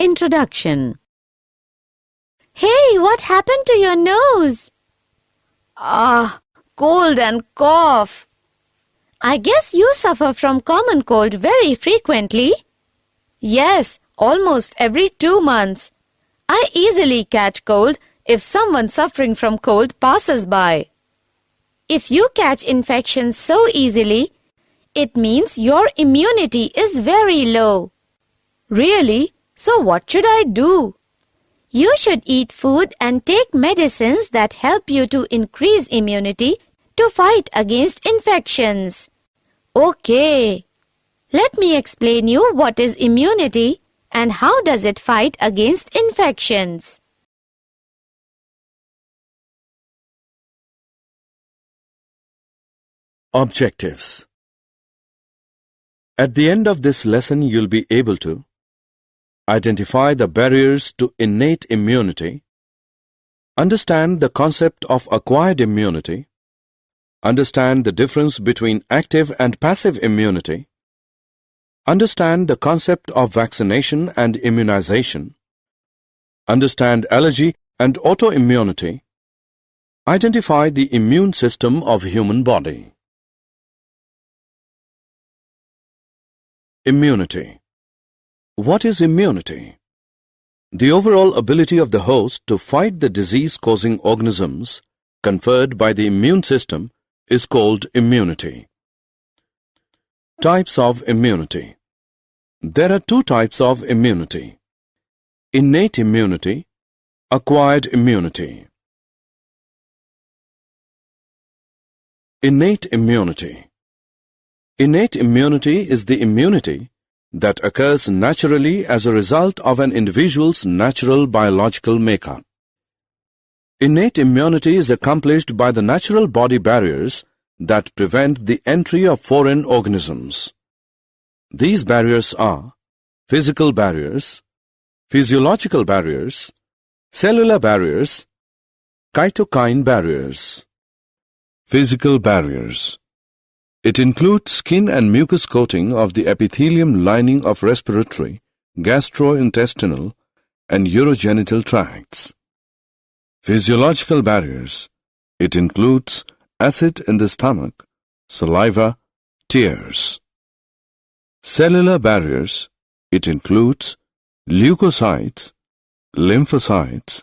Introduction. Hey, what happened to your nose? Cold and cough. I guess you suffer from common cold very frequently. Yes, almost every 2 months. I easily catch cold if someone suffering from cold passes by. If you catch infections so easily, it means your immunity is very low. Really? So what should I do? You should eat food and take medicines that help you to increase immunity to fight against infections. Okay. Let me explain you what is immunity and how does it fight against infections. Objectives. At the end of this lesson, you'll be able to identify the barriers to innate immunity, understand the concept of acquired immunity, understand the difference between active and passive immunity, understand the concept of vaccination and immunization, understand allergy and autoimmunity, identify the immune system of human body. Immunity. What is immunity? The overall ability of the host to fight the disease-causing organisms conferred by the immune system is called immunity. Types of immunity. There are 2 types of immunity: innate immunity, acquired immunity. Innate immunity. Innate immunity is the immunity that occurs naturally as a result of an individual's natural biological makeup. Innate immunity is accomplished by the natural body barriers that prevent the entry of foreign organisms. These barriers are physical barriers, physiological barriers, cellular barriers, cytokine barriers. Physical barriers. It includes skin and mucous coating of the epithelium lining of respiratory, gastrointestinal, and urogenital tracts. Physiological barriers. It includes acid in the stomach, saliva, tears. Cellular barriers. It includes leukocytes, lymphocytes,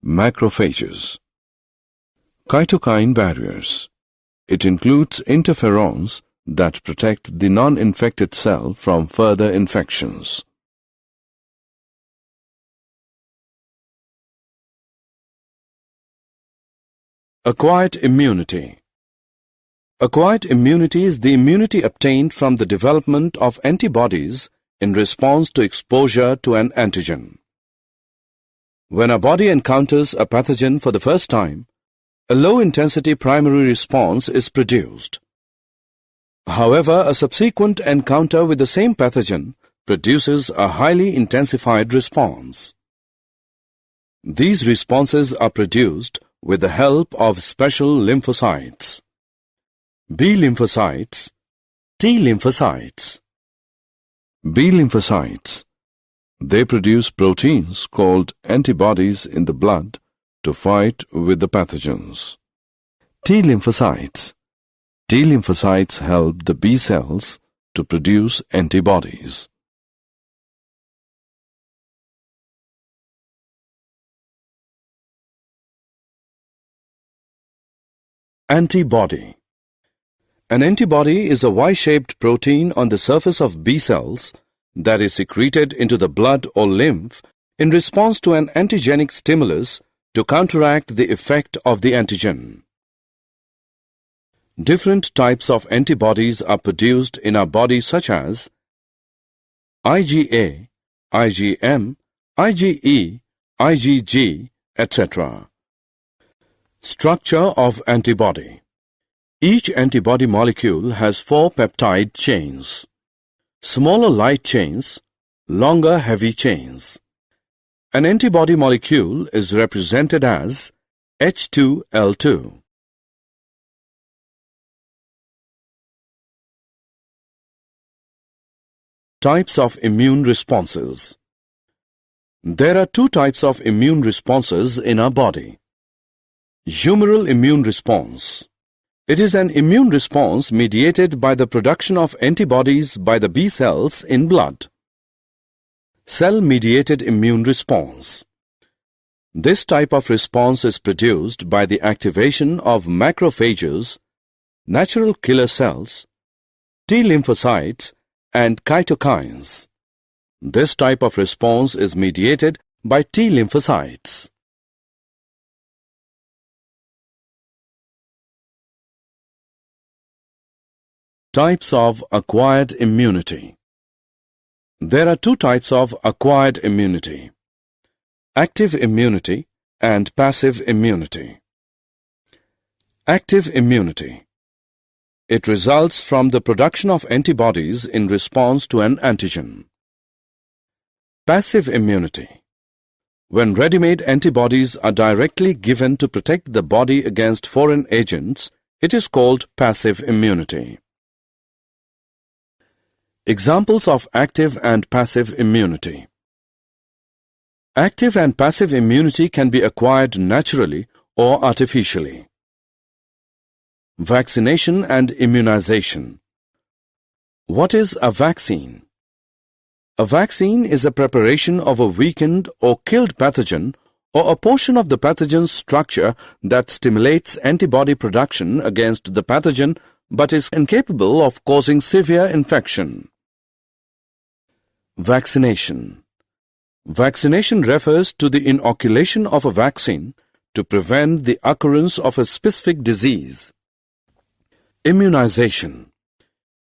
macrophages. Cytokine barriers. It includes interferons that protect the non-infected cell from further infections. Acquired immunity. Acquired immunity is the immunity obtained from the development of antibodies in response to exposure to an antigen. When a body encounters a pathogen for the first time, a low-intensity primary response is produced. However, a subsequent encounter with the same pathogen produces a highly intensified response. These responses are produced with the help of special lymphocytes: B lymphocytes, T lymphocytes. B lymphocytes. They produce proteins called antibodies in the blood to fight with the pathogens. T lymphocytes. T lymphocytes help the B cells to produce antibodies. Antibody. An antibody is a Y-shaped protein on the surface of B cells that is secreted into the blood or lymph in response to an antigenic stimulus to counteract the effect of the antigen. Different types of antibodies are produced in our body, such as IgA, IgM, IgE, IgG, etc. Structure of antibody. Each antibody molecule has 4 peptide chains: smaller light chains, longer heavy chains. An antibody molecule is represented as H2L2. Types of immune responses. There are two types of immune responses in our body. Humoral immune response. It is an immune response mediated by the production of antibodies by the B cells in blood. Cell-mediated immune response. This type of response is produced by the activation of macrophages, natural killer cells, T lymphocytes, and cytokines. This type of response is mediated by T lymphocytes. Types of acquired immunity. There are two types of acquired immunity: active immunity and passive immunity. Active immunity. It results from the production of antibodies in response to an antigen. Passive immunity. When ready-made antibodies are directly given to protect the body against foreign agents, it is called passive immunity. Examples of active and passive immunity. Active and passive immunity can be acquired naturally or artificially. Vaccination and immunization. What is a vaccine? A vaccine is a preparation of a weakened or killed pathogen or a portion of the pathogen's structure that stimulates antibody production against the pathogen but is incapable of causing severe infection. Vaccination. Vaccination refers to the inoculation of a vaccine to prevent the occurrence of a specific disease. Immunization.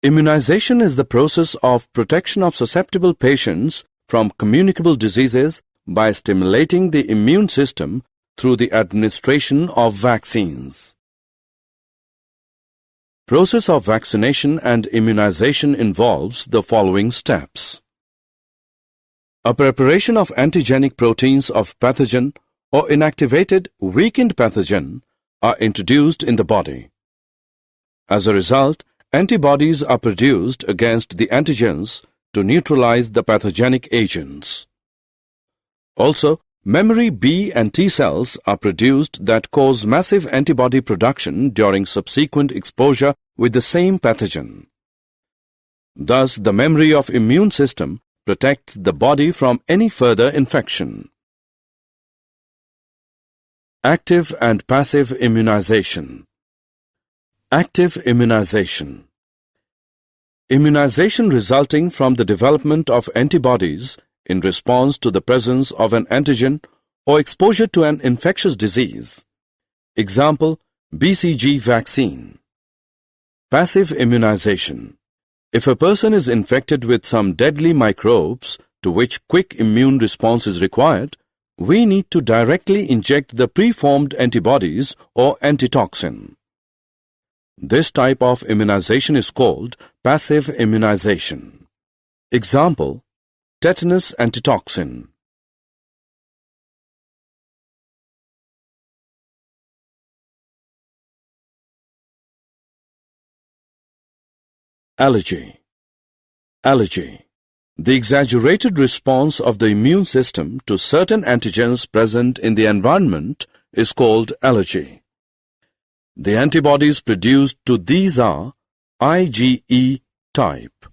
Immunization is the process of protection of susceptible patients from communicable diseases by stimulating the immune system through the administration of vaccines. Process of vaccination and immunization involves the following steps. A preparation of antigenic proteins of pathogen or inactivated, weakened pathogen are introduced in the body. As a result, antibodies are produced against the antigens to neutralize the pathogenic agents. Also, memory B and T cells are produced that cause massive antibody production during subsequent exposure with the same pathogen. Thus, the memory of immune system protects the body from any further infection. Active and passive immunization. Active immunization. Immunization resulting from the development of antibodies in response to the presence of an antigen or exposure to an infectious disease. Example, BCG vaccine. Passive immunization. If a person is infected with some deadly microbes to which quick immune response is required, we need to directly inject the preformed antibodies or antitoxin. This type of immunization is called passive immunization. Example, tetanus antitoxin. Allergy. Allergy. The exaggerated response of the immune system to certain antigens present in the environment is called allergy. The antibodies produced to these are IgE type.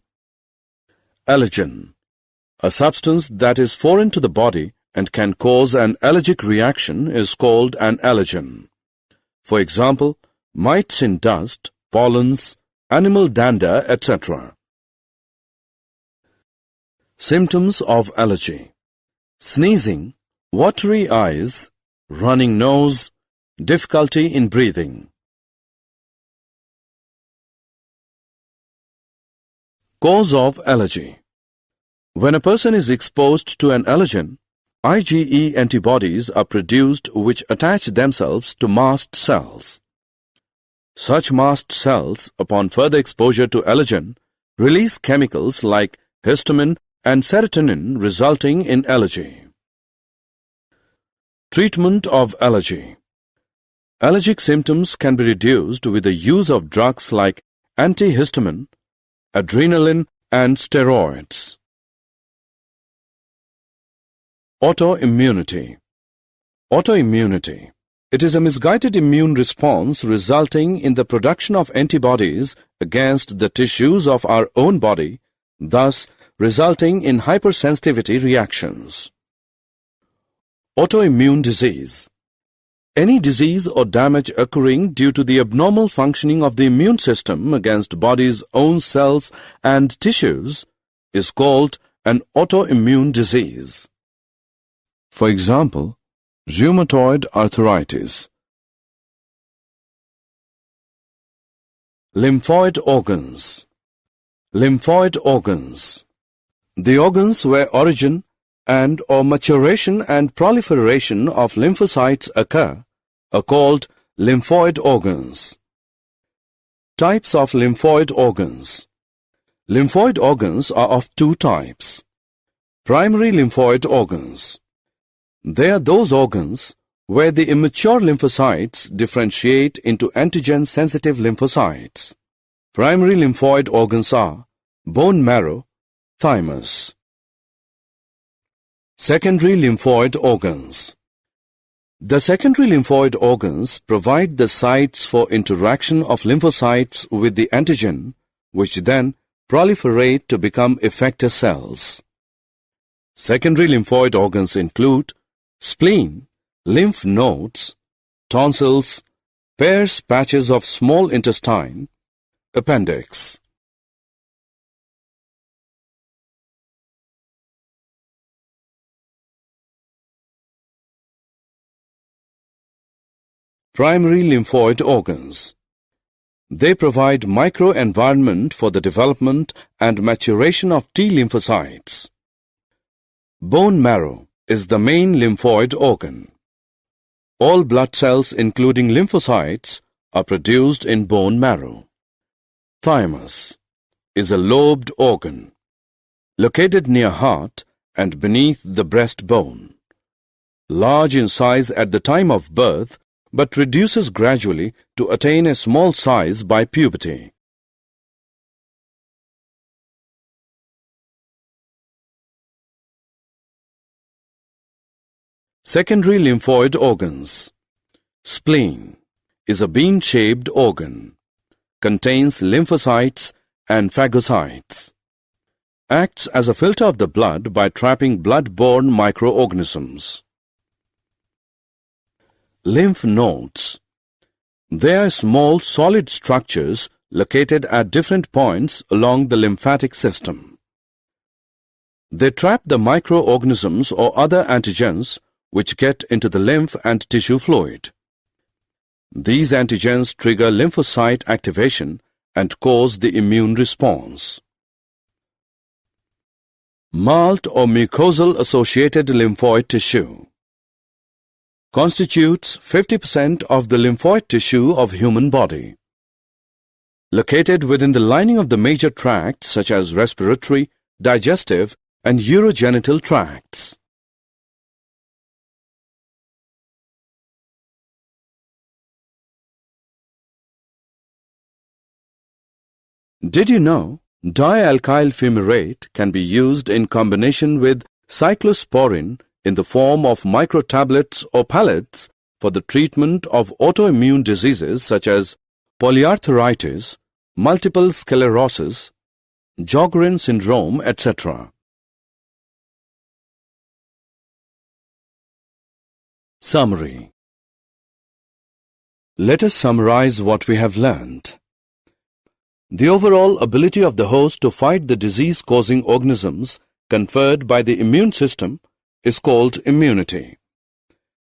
Allergen. A substance that is foreign to the body and can cause an allergic reaction is called an allergen. For example, mites in dust, pollens, animal dander, etc. Symptoms of allergy. Sneezing, watery eyes, running nose, difficulty in breathing. Cause of allergy. When a person is exposed to an allergen, IgE antibodies are produced which attach themselves to mast cells. Such mast cells, upon further exposure to allergen, release chemicals like histamine and serotonin, resulting in allergy. Treatment of allergy. Allergic symptoms can be reduced with the use of drugs like antihistamine, adrenaline, and steroids. Autoimmunity. Autoimmunity. It is a misguided immune response resulting in the production of antibodies against the tissues of our own body, thus resulting in hypersensitivity reactions. Autoimmune disease. Any disease or damage occurring due to the abnormal functioning of the immune system against body's own cells and tissues is called an autoimmune disease. For example, rheumatoid arthritis. Lymphoid organs. Lymphoid organs. The organs where origin and or maturation and proliferation of lymphocytes occur are called lymphoid organs. Types of lymphoid organs. Lymphoid organs are of two types. Primary lymphoid organs. They are those organs where the immature lymphocytes differentiate into antigen-sensitive lymphocytes. Primary lymphoid organs are bone marrow, thymus. Secondary lymphoid organs. The secondary lymphoid organs provide the sites for interaction of lymphocytes with the antigen, which then proliferate to become effector cells. Secondary lymphoid organs include spleen, lymph nodes, tonsils, Peyer's patches of small intestine, appendix. Primary lymphoid organs. They provide microenvironment for the development and maturation of T lymphocytes. Bone marrow is the main lymphoid organ. All blood cells including lymphocytes are produced in bone marrow. Thymus is a lobed organ located near heart and beneath the breastbone. Large in size at the time of birth but reduces gradually to attain a small size by puberty. Secondary lymphoid organs. Spleen is a bean-shaped organ, contains lymphocytes and phagocytes, acts as a filter of the blood by trapping blood-borne microorganisms. Lymph nodes. They are small solid structures located at different points along the lymphatic system. They trap the microorganisms or other antigens which get into the lymph and tissue fluid. These antigens trigger lymphocyte activation and cause the immune response. Malt or mucosal associated lymphoid tissue constitutes 50% of the lymphoid tissue of human body. Located within the lining of the major tracts such as respiratory, digestive, and urogenital tracts. Did you know dialkyl fumarate can be used in combination with cyclosporin in the form of microtablets or pellets for the treatment of autoimmune diseases such as polyarthritis, multiple sclerosis, Sjogren syndrome, etc. Summary. Let us summarize what we have learned. The overall ability of the host to fight the disease-causing organisms conferred by the immune system is called immunity.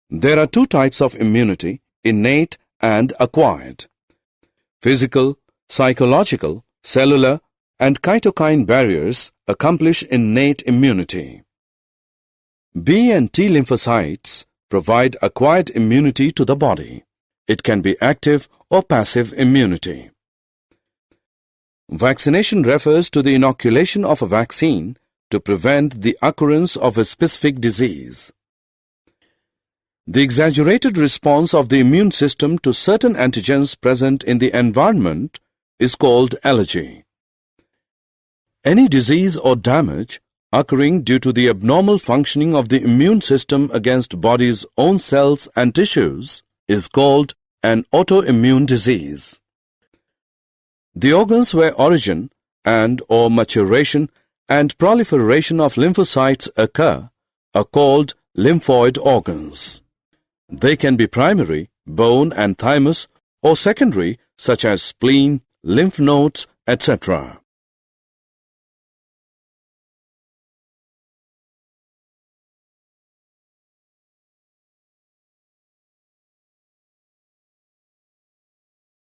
There are two types of immunity, innate and acquired. Physical, psychological, cellular, and cytokine barriers accomplish innate immunity. B and T lymphocytes provide acquired immunity to the body. It can be active or passive immunity. Vaccination refers to the inoculation of a vaccine to prevent the occurrence of a specific disease. The exaggerated response of the immune system to certain antigens present in the environment is called allergy. Any disease or damage occurring due to the abnormal functioning of the immune system against body's own cells and tissues is called an autoimmune disease. The organs where origin and/or maturation and proliferation of lymphocytes occur are called lymphoid organs. They can be primary, bone and thymus, or secondary, such as spleen, lymph nodes, etc.